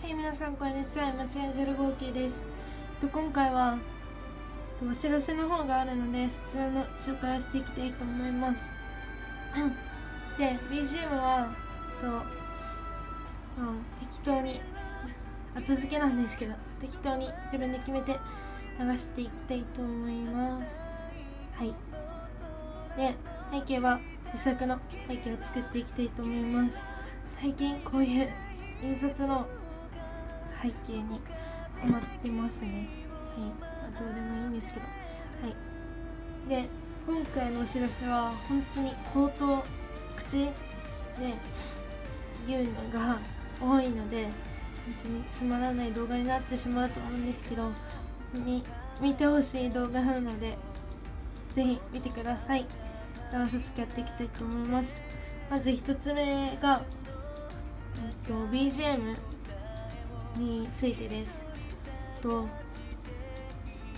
はい、皆さんこんにちは。松屋059です。今回はお知らせの方があるので、そちらの紹介をしていきたいと思います。で、BGM は適当に後付けなんですけど、適当に自分で決めて流していきたいと思います。はい。で、背景は自作の背景を作っていきたいと思います。最近こういう印刷の背景にハマってますね。はい、どうでもいいんですけど。はい。で、今回のお知らせは本当に口で言うのが多いので、本当につまらない動画になってしまうと思うんですけど、本当に見てほしい動画なので、ぜひ見てください。早速やっていきたいと思います。まず一つ目が、BGM についてです。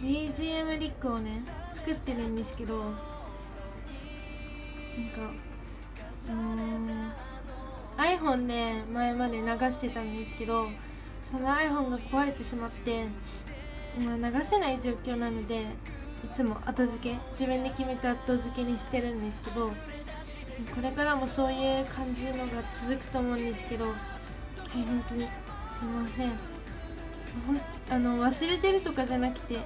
BGM リックをね作ってるんですけど、iPhone で前まで流してたんですけど、その iPhone が壊れてしまって今流せない状況なので、いつも自分で決めて後付けにしてるんですけど、これからもそういう感じのが続くと思うんですけど、はい、本当にすいません。忘れてるとかじゃなくて、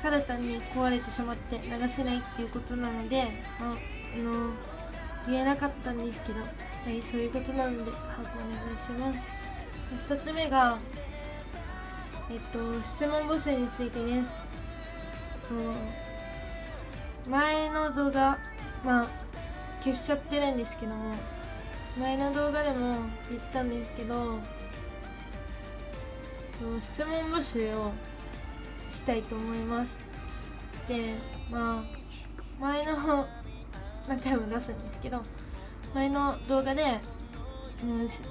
ただ単に壊れてしまって流せないっていうことなので、言えなかったんですけど、はい、そういうことなので、お願いします。2つ目が、質問募集についてです。前の動画、消しちゃってるんですけども、前の動画でも言ったんですけど、質問募集をしたいと思います。で、前の何回も出すんですけど、前の動画で、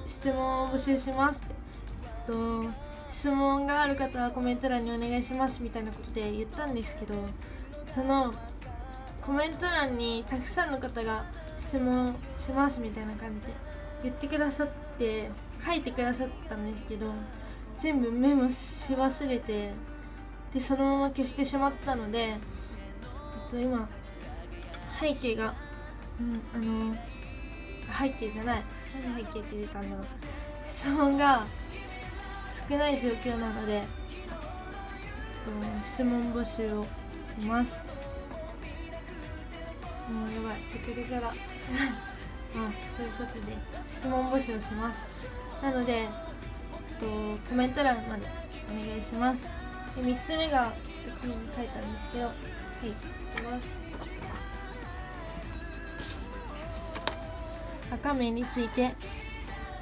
質問を募集しますって、質問がある方はコメント欄にお願いしますみたいなことで言ったんですけど、そのコメント欄にたくさんの方が質問しますみたいな感じで言ってくださって、書いてくださったんですけど、全部メモし忘れて、でそのまま消してしまったので、今背景が、背景じゃない、なんで背景って出たんだろう、質問が少ない状況なので、質問募集をします。もうやばい、ぐちゃぐちゃだそういうことで質問募集をします。なので、コメント欄までお願いします。で、3つ目が紙に書いたんですけど、はい、いきます。赤目について、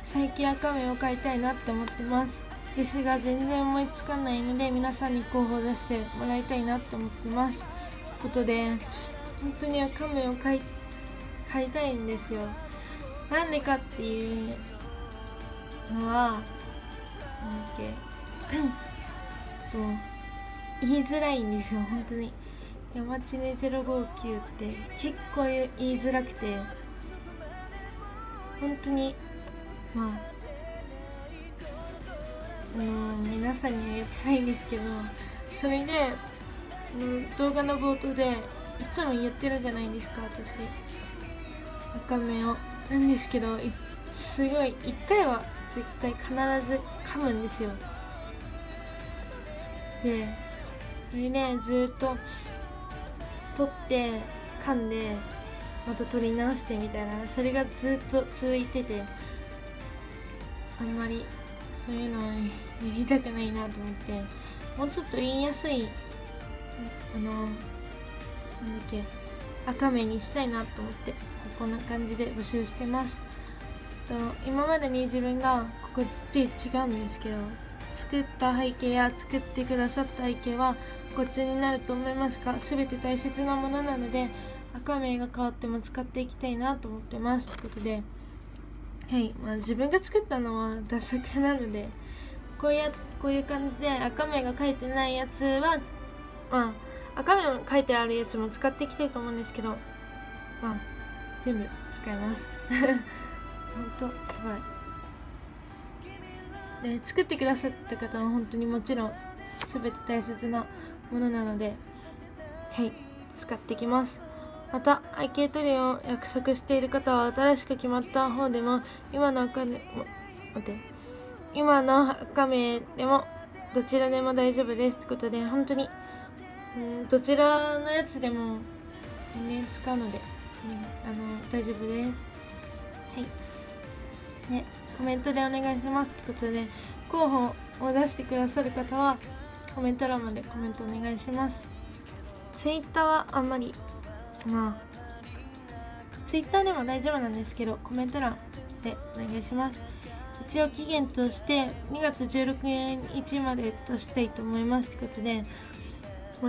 最近赤目を描いたいなって思ってます。ですが全然思いつかないので、皆さんに候補を出してもらいたいなって思ってます。ということで、本当に赤目を描いたいんですよ。なんでかっていうのは、言いづらいんですよ。本当に山地ね059って結構言いづらくて、本当に皆さんには言ってないんですけど、それで動画の冒頭でいつも言ってるじゃないですか、私赤目を。なんですけど、すごい1回は絶対必ず噛むんですよ。でそれでずっと取って噛んでまた取り直してみたいな、それがずっと続いてて、あんまりそういうのをやりたくないなと思って、もうちょっと言いやすい赤目にしたいなと思って、こんな感じで募集してます。今までに自分がこっち違うんですけど、作った背景や作ってくださった背景はこっちになると思いますが、全て大切なものなので、赤目が変わっても使っていきたいなと思ってます。ということで、はい、自分が作ったのはダサくなので、こういう感じで赤目が書いてないやつは、赤目も書いてあるやつも使っていきたいと思うんですけど、全部使います。ほんとすごい。で作ってくださった方は本当にもちろん全て大切なものなので、はい、使ってきます。また背景塗料を約束している方は新しく決まった方でも今の赤名でもどちらでも大丈夫ですってことで、本当にどちらのやつでも使うので、大丈夫です。はいね、コメントでお願いしますってことで、候補を出してくださる方はコメント欄までコメントお願いします。ツイッターはあんまりツイッターでも大丈夫なんですけど、コメント欄でお願いします。一応期限として2月16日までとしたいと思いますってことで、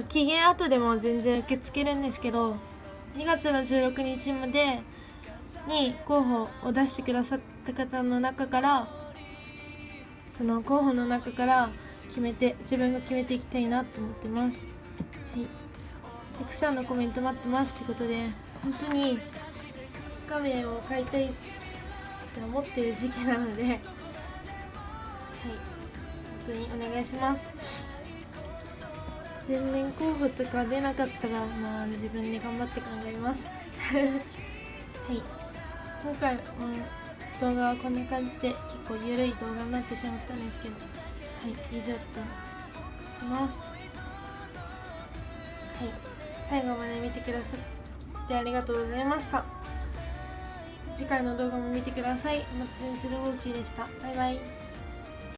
期限後でも全然受け付けるんですけど、2月の16日までに候補を出してくださった方の中から、その候補の中から自分が決めていきたいなと思ってます。はい、たくさんのコメント待ってますってことで、本当に画面を買いたいって思ってる時期なので、はい、本当にお願いします。全面候補とか出なかったら、自分で頑張って考えます。はい、今回の動画はこんな感じで結構ゆるい動画になってしまったんですけど、はい、以上とします。はい、最後まで見てくださってありがとうございました。次回の動画も見てください。松田鶴ウォーキーでした。バイバイ。